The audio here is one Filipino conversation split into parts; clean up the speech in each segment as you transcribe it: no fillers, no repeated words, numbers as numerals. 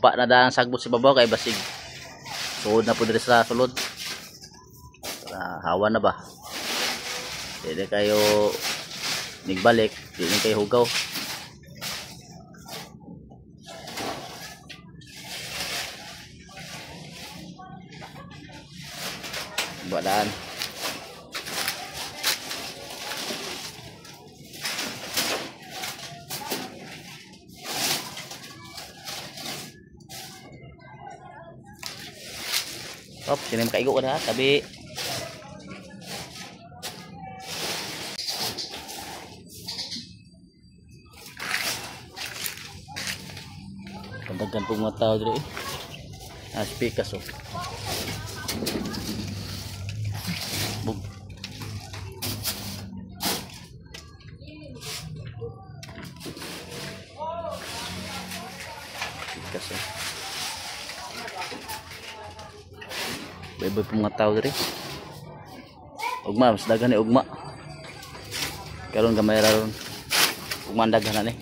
pa na daan sagbot si babaw kay basig. Suod na po diri sa sulod. Hawa na ba? Hindi kayo nigbalik, hindi kayo hugaw. Badaan. Op, sini makaigo ka na, tabi. Pandagan pong mga tao dito eh. Speakers oh. Boom. Speakers oh. Bye-bye pong mga tao dito. Ugma, mas dagan ni ugma. Karon gamay ra ron. Ugma daghan na ni.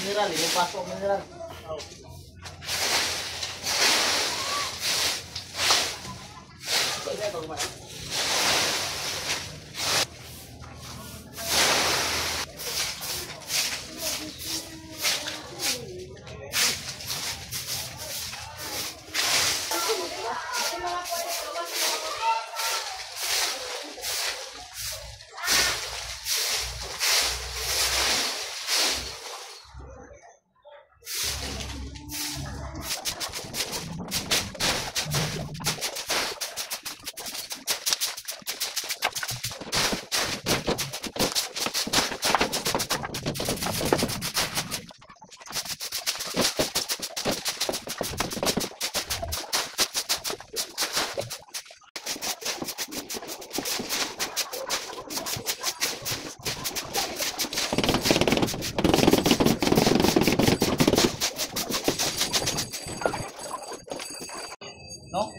Mineral, yung pasok mineral. No?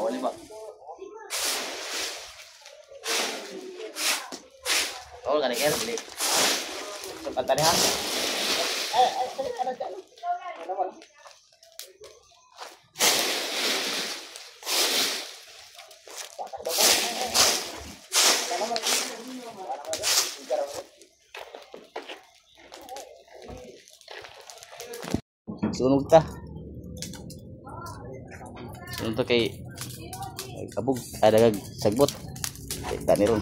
Boleh pak. Oh, gak ada kira beli. Cepat tadi han. Sunog ta. Sunog to kay kabog ada sagbot. Dani ron.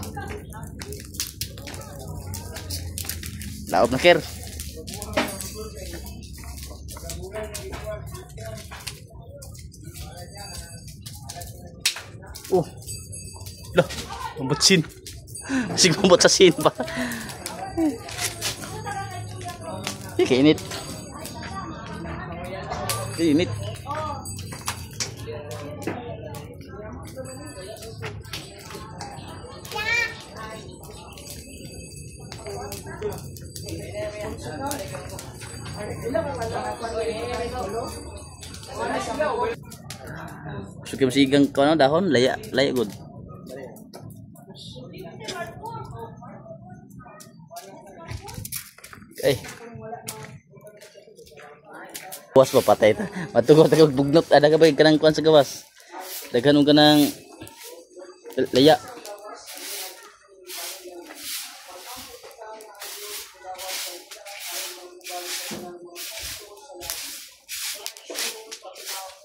Laop na ker. Loh, mambot sin. Masih mambot sa sin pa. Kainit. Kainit. Suki masigang kono dahon laya good. Buwas pa patay ta. Matugaw tagag bugnot ada ka ba kanang kuan sa gawas. Daghan ka nang laya.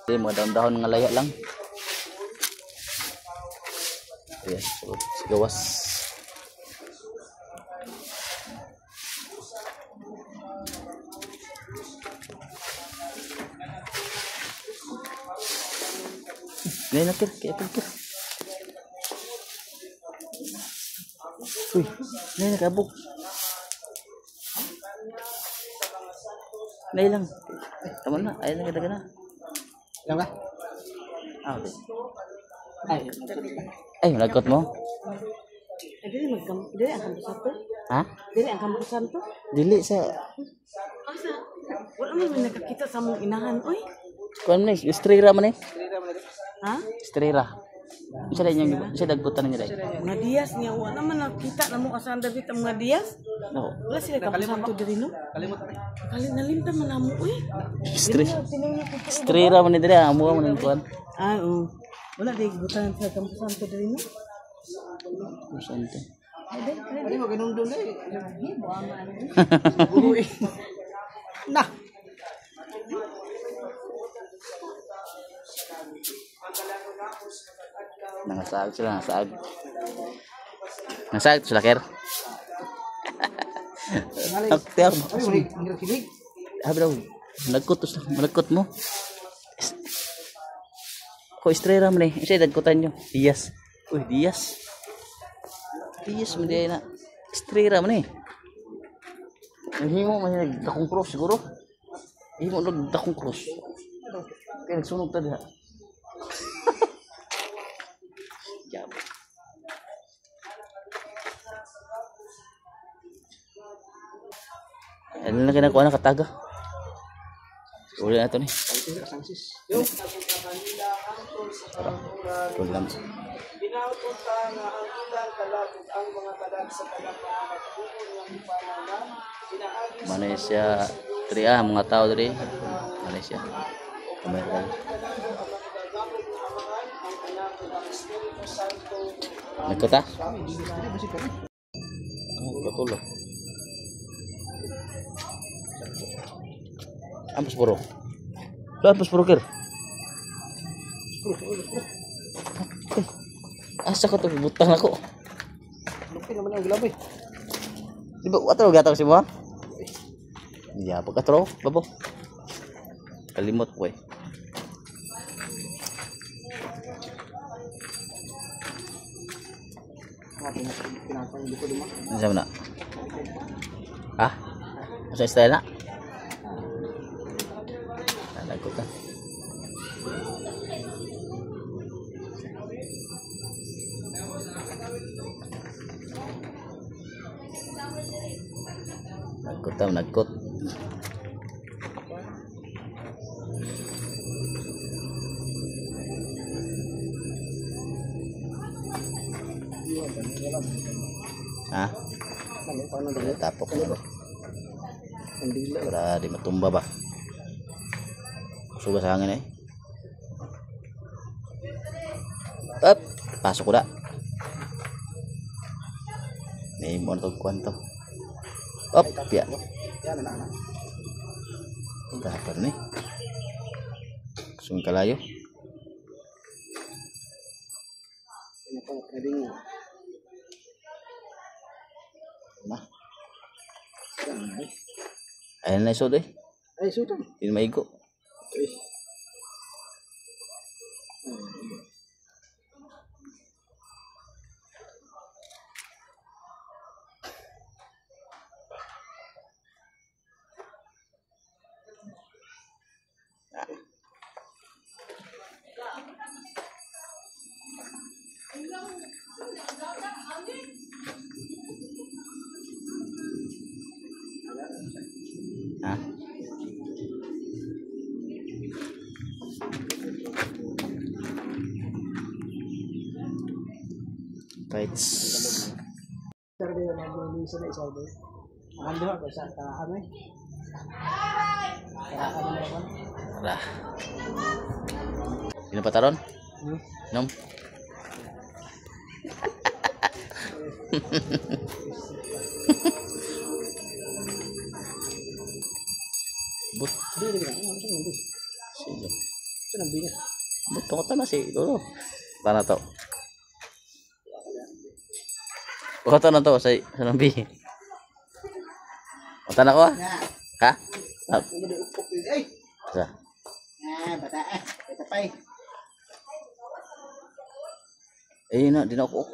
Hindi, mga dahon-dahon nga laya lang. Ayan, so, sigawas. Ngayon nakir, kaya pikir. Uy, ngayon nakabok. Ngayon lang. Tama na, ayun na kita na. Ilang ba? Ah, okay. Ay, nagkot mo? dili ang kambusan to. Ha? Dili ang kambusan to. Dili sa... Asa? Wala man may nakakita sa mong inahan, oy. Kuan man eh, estrera man eh. Ha? Estrera. Isa lang yung dagbutan niya dai. Mga diyas niya, wala man nakita na mo kasaan dito mga diyas. No. Wala sila kambusan to diri no? Nalimtan man na mo, oy. Estrera man ni diri, amo man ang kuan. Ah, oo. Wala di butan sa kambusan to diri no? Sante. Ay, mo ganun doon eh. Buhay. Nah. Nangasag sila, nangasag. Nangasag sila, Ker. Aktiar mo. Habi daw, malagkot mo. Ko estrera mo ni, isa dagkutan nyo. Diyas. Uy, Diyas. Diyas mo di na. Estrera mo ni. Himo man nagdakong cross siguro. Himo nagdakong cross. Kaya nagsunog ta diha. Jam. Ano na kinakuha na kataga? Uli na ito ni. Ulam. Pinaupunta nga ang ilang kalabog ang mga kalag sa kalamang at bukod ng panana. Malaysia, tri mga tao diri. Malaysia. Kamera. Nagkota? Patuloy. Ampus puro. Ampus puro kir. Asa ko to butang ako. Lupi naman ang gilabay. Di ba wato gatang si mo? Iya, pagkatro, babo. Kalimot ko eh. Ano sa mana? Ah? Masa style na? Nagkot na. Nagkot. Ha? Tapok dulu. Para di matumba ba? Suga sa hangin eh. Up, pasok ko na. May mo to kwanto. Up, ya. Dapat nih. Sung kalayo. Nah. Ayan na iso deh. Ay, sudan. Hindi maigo. Hah? Bites. Sabi na naglilisan na isaw doon. Ando ako sa ano eh. Kaya ano naman? Dah. Sino pataron? Nom. But Hindi. sino? Saan ang binya? Buto na si Lolo. Tana to. Buto na to sa nambi. Buto na ko ah. Ha? Ah, Ay! sa. Bata eh. Ito pa eh. Eh na, di na ako.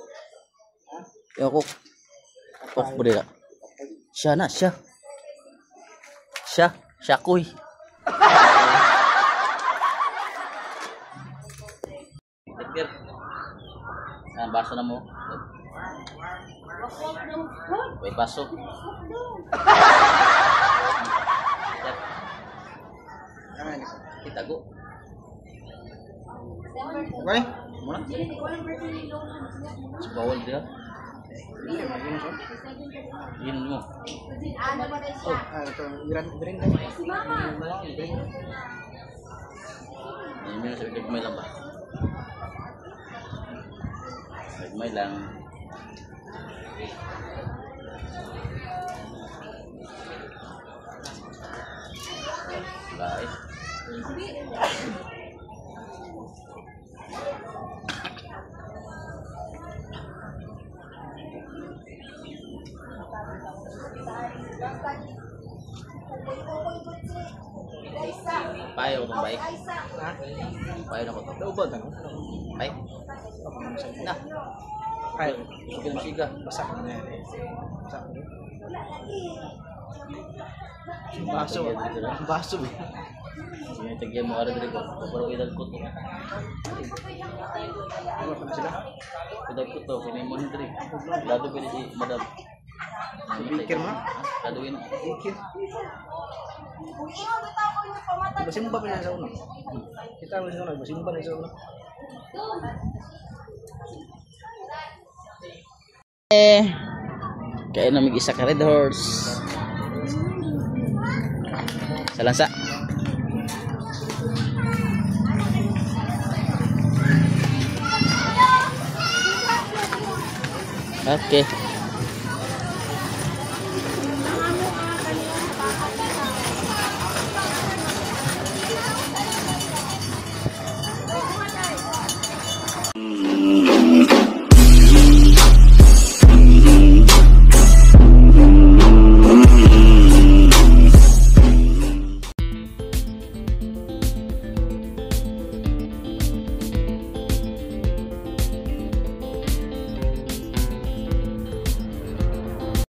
Di ako. Ok, boleh tak? Syah nak, Syah. Syah kuy. Tikir. Nah, baso na mo. May baso. Kita go. Okay? Muna. Bawal dia. Yun mo. Ito. Iran. Ini mo sa gagmay lang ba? Gagmay lang. Baik. Payo kung baik. Ha? Payo na ko to. Daubag ano? Ay. Na. Ay. Sige na siga. Basak na yan eh. Basak na. Baso. Baso. Sige tagyan mo ara diri ko. Pero idal ko to. Ano pa na sila? Idal ko to kini mo diri. Dado pili si madam. Bikir mo? Dado yun. Bikir. Basin mo ba pinasa uno? Kita mo sa uno. Basin mo ba pinasa uno? Kaya namig isa ka red horse. Sa lansa. Okay.